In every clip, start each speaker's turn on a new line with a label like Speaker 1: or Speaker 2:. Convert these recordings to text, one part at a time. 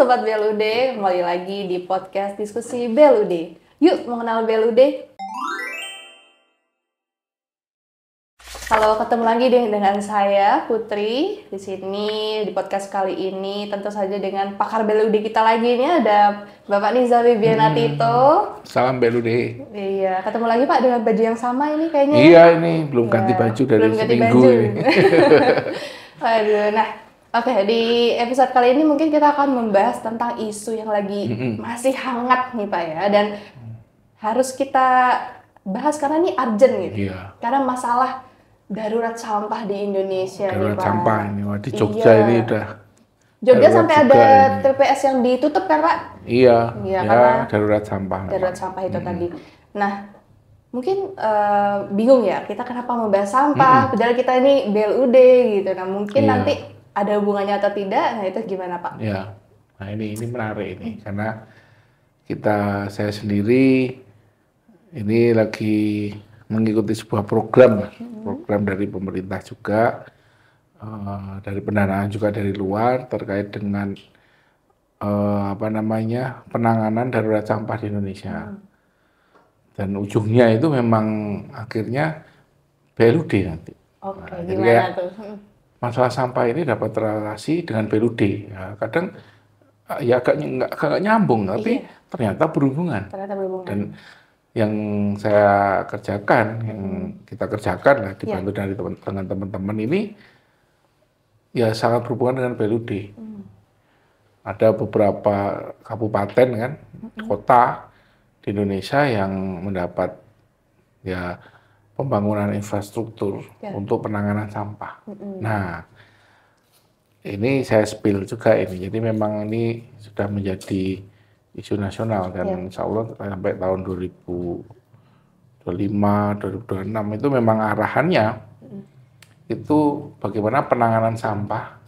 Speaker 1: Sobat BLUD, kembali lagi di podcast diskusi BLUD. Yuk mengenal BLUD. Kalau ketemu lagi deh dengan saya Putri di sini di podcast kali ini, tentu saja dengan pakar BLUD kita lagi. Ini ada Bapak Nizar Wibiana Tito.
Speaker 2: Salam BLUD.
Speaker 1: Iya, ketemu lagi Pak dengan baju yang sama ini kayaknya.
Speaker 2: Iya ini belum ganti baju dari
Speaker 1: belum ganti
Speaker 2: seminggu
Speaker 1: baju.
Speaker 2: ini.
Speaker 1: Aduh, nah oke, di episode kali ini mungkin kita akan membahas tentang isu yang lagi masih hangat nih Pak ya, dan harus kita bahas karena ini urgent gitu.
Speaker 2: Iya.
Speaker 1: Karena masalah darurat sampah di Indonesia
Speaker 2: Darurat
Speaker 1: nih Pak.
Speaker 2: sampah ini, wah di Jogja ini udah.
Speaker 1: Jogja
Speaker 2: darurat
Speaker 1: sampai
Speaker 2: juga
Speaker 1: ada
Speaker 2: ini.
Speaker 1: TPS yang ditutup kan Pak?
Speaker 2: Iya,
Speaker 1: Iya,
Speaker 2: ya
Speaker 1: karena
Speaker 2: darurat sampah.
Speaker 1: darurat sampah itu tadi. Nah, mungkin bingung ya kita kenapa membahas sampah, padahal kita ini BLUD gitu. Nah, mungkin
Speaker 2: Iya.
Speaker 1: nanti ada hubungannya atau tidak, nah itu gimana Pak?
Speaker 2: Ya, nah ini menarik ini karena saya sendiri ini lagi mengikuti sebuah program dari pemerintah juga, dari pendanaan juga dari luar terkait dengan penanganan darurat sampah di Indonesia. Dan ujungnya itu memang akhirnya BLUD nanti.
Speaker 1: Oke,
Speaker 2: Nah, jadi
Speaker 1: gimana
Speaker 2: kayak
Speaker 1: tuh?
Speaker 2: masalah sampah ini dapat terrelasi dengan BLUD. Ya, kadang ya agak nyambung, tapi ternyata berhubungan.
Speaker 1: Ternyata berhubungan.
Speaker 2: Dan yang saya kerjakan, yang kita kerjakan lah dibantu dari dengan teman-teman ini, ya sangat berhubungan dengan BLUD. Ada beberapa kabupaten kan, kota di Indonesia yang mendapat ya pembangunan infrastruktur untuk penanganan sampah. Nah, ini saya spill juga ini. Jadi memang ini sudah menjadi isu nasional dan insya Allah sampai tahun 2025, 2026 itu memang arahannya itu bagaimana penanganan sampah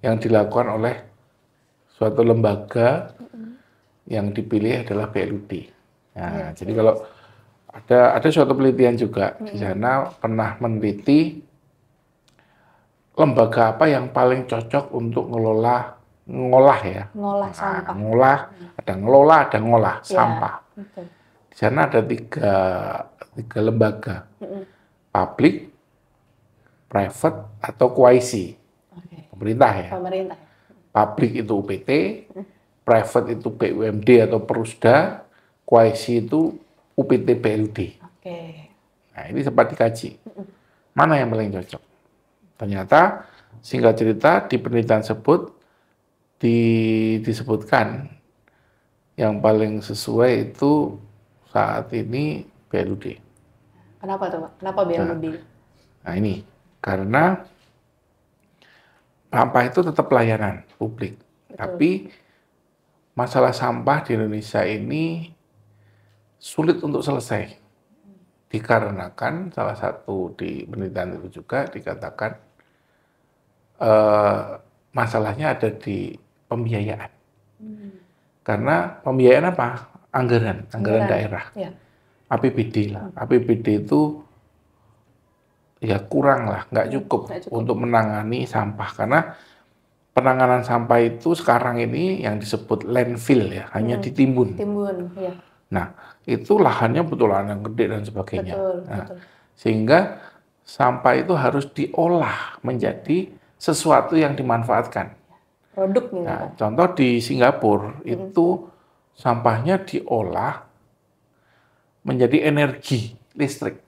Speaker 2: yang dilakukan oleh suatu lembaga yang dipilih adalah BLUD. Nah, jadi kalau ada suatu penelitian juga di sana pernah meneliti lembaga apa yang paling cocok untuk ngolah
Speaker 1: sampah.
Speaker 2: Ada ngolah sampah.
Speaker 1: Betul.
Speaker 2: Di sana ada tiga lembaga, public, private, atau quasi. Pemerintah ya.
Speaker 1: Pemerintah.
Speaker 2: Public itu UPT, private itu BUMD atau Perusda, quasi itu UPT BLUD. Nah ini sempat dikaji, mana yang paling cocok. Ternyata singkat cerita di penelitian tersebut disebutkan yang paling sesuai itu saat ini BLUD.
Speaker 1: Kenapa tuh Pak? Kenapa BLUD?
Speaker 2: Nah ini karena sampah itu tetap pelayanan publik. Tapi masalah sampah di Indonesia ini sulit untuk selesai. Dikarenakan salah satu di penelitian itu juga dikatakan masalahnya ada di pembiayaan. Karena pembiayaan apa? Anggaran daerah.
Speaker 1: Ya.
Speaker 2: APBD lah. APBD itu ya kurang lah, nggak cukup untuk menangani sampah. Karena penanganan sampah itu sekarang ini yang disebut landfill ya, hanya ditimbun.
Speaker 1: Ya.
Speaker 2: Nah, itu lahannya betul lahan yang gede dan sebagainya.
Speaker 1: Betul.
Speaker 2: Sehingga sampah itu harus diolah menjadi sesuatu yang dimanfaatkan.
Speaker 1: Produk nih.
Speaker 2: Nah, contoh di Singapura itu sampahnya diolah menjadi energi listrik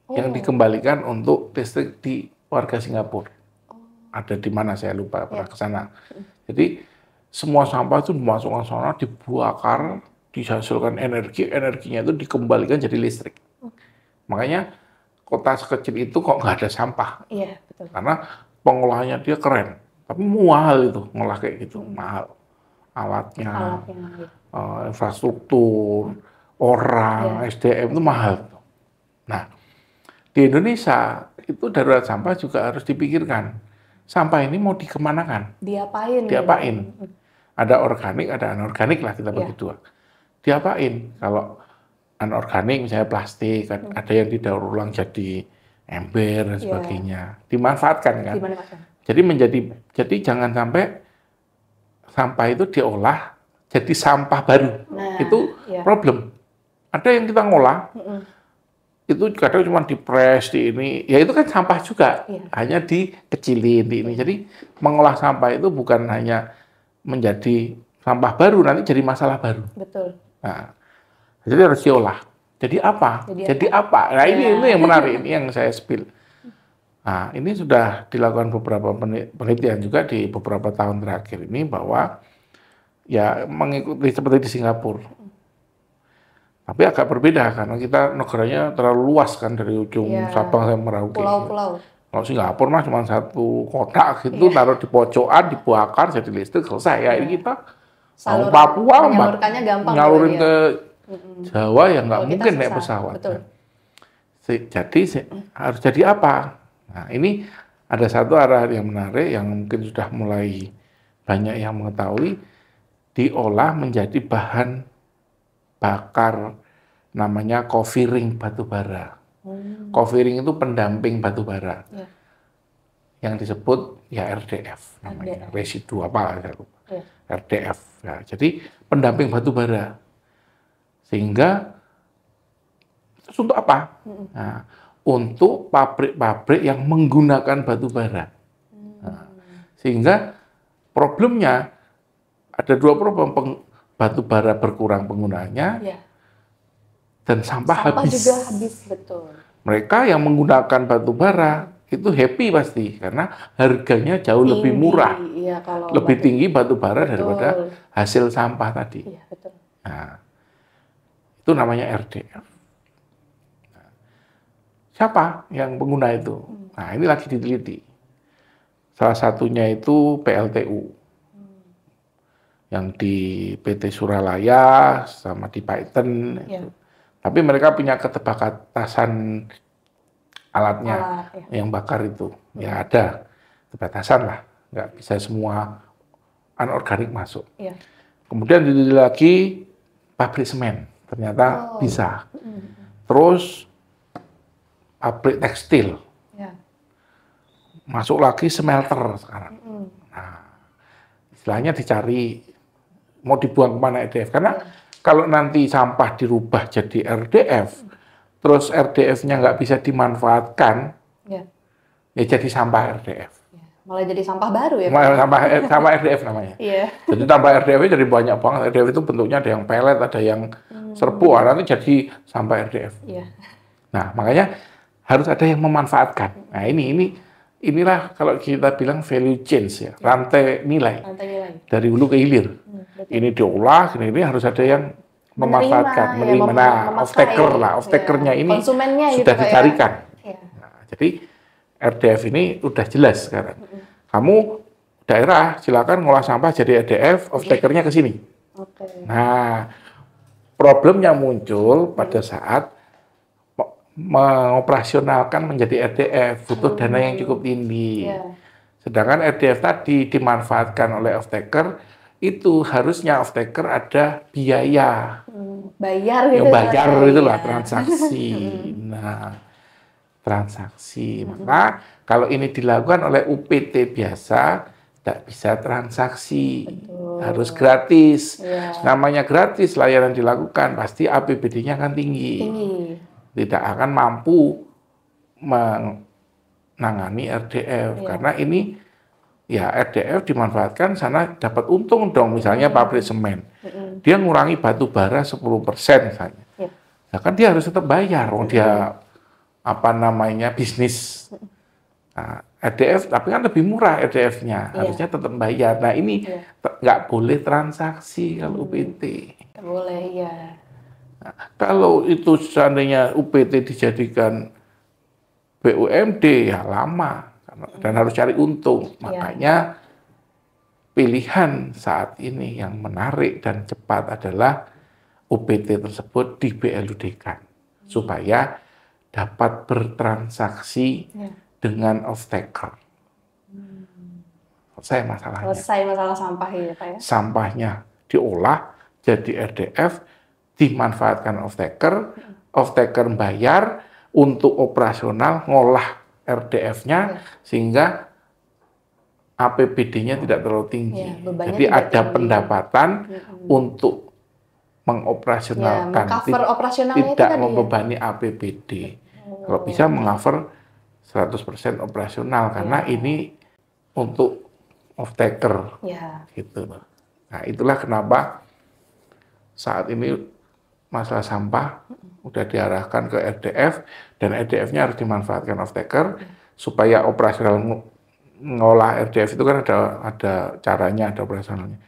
Speaker 2: yang dikembalikan untuk listrik di warga Singapura. Ada di mana saya lupa, pernah ke sana. Jadi semua sampah itu dimasukkan ke sana, dibakar, dihasilkan energinya itu dikembalikan jadi listrik. Makanya kota sekecil itu kok nggak ada sampah.
Speaker 1: Iya, betul.
Speaker 2: Karena pengolahannya dia keren, tapi mahal itu ngolah kayak gitu, mahal. Alatnya, infrastruktur, orang, SDM itu mahal. Nah, di Indonesia itu darurat sampah juga harus dipikirkan. Sampah ini mau dikemanakan? Diapain? Ada organik, ada anorganik lah kita bagi dua. Diapain? Kalau anorganik misalnya plastik, ada yang didaur ulang jadi ember dan sebagainya. Dimanfaatkan kan? Jadi jangan sampai sampah itu diolah jadi sampah baru.
Speaker 1: Nah,
Speaker 2: Itu
Speaker 1: iya.
Speaker 2: problem. Ada yang kita ngolah, itu kadang cuma dipres di ini, ya itu kan sampah juga,
Speaker 1: Iya.
Speaker 2: hanya dikecilin di ini. Jadi mengolah sampah itu bukan hanya menjadi sampah baru, nanti jadi masalah baru.
Speaker 1: Betul.
Speaker 2: Nah, jadi harus diolah. Jadi apa? Jadi apa? Nah, ini yang menarik, ini yang saya spill. Nah, ini sudah dilakukan beberapa penelitian juga di beberapa tahun terakhir ini bahwa ya mengikuti seperti di Singapura. Tapi agak berbeda karena kita negaranya terlalu luas kan dari ujung Sabang sampai Merauke.
Speaker 1: Pulau-pulau.
Speaker 2: Kalau Singapura mah cuma satu kotak gitu, taruh di pojokan, dibakar jadi listrik, selesai. Ya ini kita mau Papua,
Speaker 1: menyalurkannya gampang.
Speaker 2: Nyalurin ke Jawa ya nggak
Speaker 1: Kalau
Speaker 2: mungkin
Speaker 1: kita
Speaker 2: naik
Speaker 1: susah.
Speaker 2: pesawat.
Speaker 1: Betul.
Speaker 2: Jadi harus jadi apa? Nah ini ada satu arah yang menarik yang mungkin sudah mulai banyak yang mengetahui, diolah menjadi bahan bakar namanya coffee ring batubara. Coffee ring itu pendamping batubara.
Speaker 1: Ya.
Speaker 2: Yang disebut ya RDF namanya, residu apa saya lupa.
Speaker 1: Ya.
Speaker 2: RDF. Ya, jadi pendamping batubara. Sehingga terus untuk apa? Nah, untuk pabrik-pabrik yang menggunakan batubara. Nah, sehingga problemnya ada dua problem, batubara berkurang penggunaannya, dan sampah habis.
Speaker 1: Juga habis, betul.
Speaker 2: Mereka yang menggunakan batubara itu happy pasti karena harganya jauh lebih murah, lebih tinggi batubara daripada hasil sampah tadi.
Speaker 1: Iya, betul.
Speaker 2: Nah, itu namanya RDF. Nah, siapa yang pengguna itu? Nah, ini lagi diteliti. Salah satunya itu PLTU. Yang di PT Suralaya sama di Python. Tapi mereka punya keterbatasan alatnya yang bakar itu. Ya ada keterbatasan lah, nggak bisa semua anorganik masuk. Kemudian diteliti lagi pabrik semen, ternyata bisa. Terus pabrik tekstil, masuk lagi smelter sekarang. Nah, istilahnya dicari mau dibuang kemana RDF, karena kalau nanti sampah dirubah jadi RDF, terus RDF-nya nggak bisa dimanfaatkan, ya jadi sampah RDF.
Speaker 1: Malah jadi sampah baru ya?
Speaker 2: Sampah RDF namanya. Jadi tambah RDF-nya jadi banyak banget. RDF itu bentuknya ada yang pelet, ada yang serbu, nanti jadi sampah RDF. Nah, makanya harus ada yang memanfaatkan. Nah, inilah kalau kita bilang value change ya, rantai nilai. Dari hulu ke hilir. Ini diolah, ini harus ada yang memanfaatkan, menerima. Nah, off-taker-nya ini sudah dicarikan. Nah, jadi RDF ini udah jelas sekarang. Kamu daerah silakan ngolah sampah jadi RDF, off-taker-nya ke sini. Nah, problemnya muncul pada saat mengoperasionalkan menjadi RDF, butuh dana yang cukup tinggi. Sedangkan RDF tadi dimanfaatkan oleh off-taker, itu harusnya off-taker ada biaya.
Speaker 1: Bayar gitu.
Speaker 2: Bayar itulah transaksi. Nah, transaksi. Maka kalau ini dilakukan oleh UPT biasa, tidak bisa transaksi. Harus gratis. Namanya gratis, layanan dilakukan, pasti APBD-nya akan tinggi. Tidak akan mampu menangani RDF. Karena ini ya RDF dimanfaatkan sana dapat untung dong, misalnya pabrik semen. Dia ngurangi batu bara 10% misalnya. Nah, kan dia harus tetap bayar, dia bisnis. Nah, RDF tapi kan lebih murah RDF-nya, harusnya tetap bayar. Nah, ini nggak boleh transaksi kalau UPT.
Speaker 1: Nggak boleh,
Speaker 2: Nah, kalau itu seandainya UPT dijadikan BUMD ya lama. Dan harus cari untung. Makanya pilihan saat ini yang menarik dan cepat adalah UPT tersebut di BLUD-kan supaya dapat bertransaksi dengan off-taker. Selesai masalahnya.
Speaker 1: Selesai masalah sampah ya Pak ya?
Speaker 2: Sampahnya diolah jadi RDF, dimanfaatkan off-taker, off-taker bayar untuk operasional ngolah RDF-nya sehingga APBD-nya tidak terlalu tinggi.
Speaker 1: Ya, bebannya
Speaker 2: Jadi
Speaker 1: tidak
Speaker 2: ada
Speaker 1: tinggi.
Speaker 2: pendapatan untuk mengoperasionalkan,
Speaker 1: meng-cover operasionalnya itu
Speaker 2: tidak
Speaker 1: tadi ya?
Speaker 2: membebani APBD. Kalau bisa meng-cover 100% operasional, karena ini untuk off-taker.
Speaker 1: Ya.
Speaker 2: Gitu. Nah, itulah kenapa saat ini masalah sampah udah diarahkan ke RDF, dan RDF-nya harus dimanfaatkan off-taker supaya operasional ngolah RDF itu kan ada caranya, ada operasionalnya.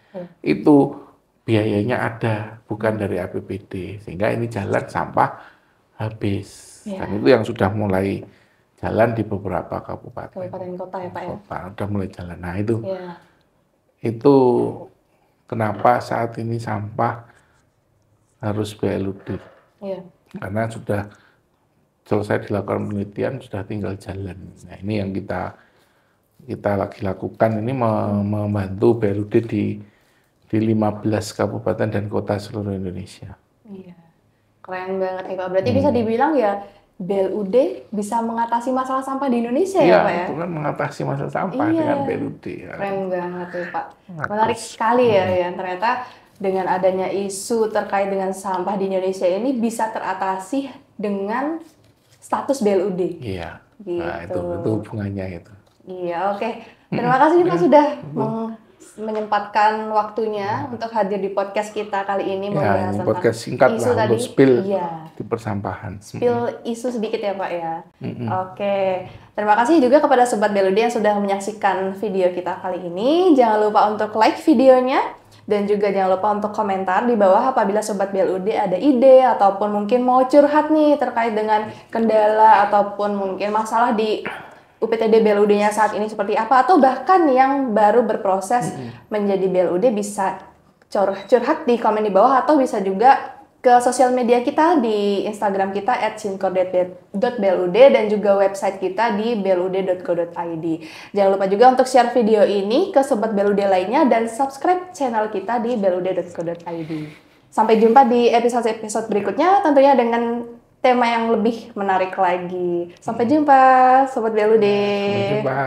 Speaker 2: Itu biayanya ada, bukan dari APBD, sehingga ini jalan sampah habis. Dan itu yang sudah mulai jalan di beberapa kabupaten
Speaker 1: kota ya Pak ya.
Speaker 2: Udah mulai jalan. Nah itu kenapa saat ini sampah harus BLUD. Karena sudah selesai dilakukan penelitian, sudah tinggal jalan. Nah ini yang kita lagi lakukan, ini membantu BLUD di 15 kabupaten dan kota seluruh Indonesia.
Speaker 1: Iya, keren banget nih Pak. Berarti bisa dibilang ya BLUD bisa mengatasi masalah sampah di Indonesia ya Pak ya?
Speaker 2: Iya, bukan mengatasi masalah sampah dengan BLUD. Ya.
Speaker 1: Keren banget nih Pak. Menarik sekali ya, ternyata dengan adanya isu terkait dengan sampah di Indonesia ini bisa teratasi dengan status BLUD.
Speaker 2: Iya,
Speaker 1: gitu.
Speaker 2: Nah itu hubungannya itu.
Speaker 1: Iya, oke. Terima kasih Pak sudah menyempatkan waktunya untuk hadir di podcast kita kali ini membahas tentang
Speaker 2: podcast singkat
Speaker 1: isu
Speaker 2: lah
Speaker 1: tadi.
Speaker 2: untuk spill di persampahan.
Speaker 1: Spill isu sedikit ya Pak ya. Oke. Terima kasih juga kepada Sobat BLUD yang sudah menyaksikan video kita kali ini. Jangan lupa untuk like videonya. Dan juga jangan lupa untuk komentar di bawah apabila Sobat BLUD ada ide ataupun mungkin mau curhat nih terkait dengan kendala ataupun mungkin masalah di UPTD BLUD-nya saat ini seperti apa, atau bahkan yang baru berproses menjadi BLUD bisa curhat di komen di bawah, atau bisa juga ke sosial media kita di Instagram kita @sinkor.blud dan juga website kita di blud.co.id. Jangan lupa juga untuk share video ini ke Sobat BLUD lainnya dan subscribe channel kita di blud.co.id. Sampai jumpa di episode-episode berikutnya tentunya dengan tema yang lebih menarik lagi. Sampai jumpa, Sobat BLUD.
Speaker 2: Sampai jumpa.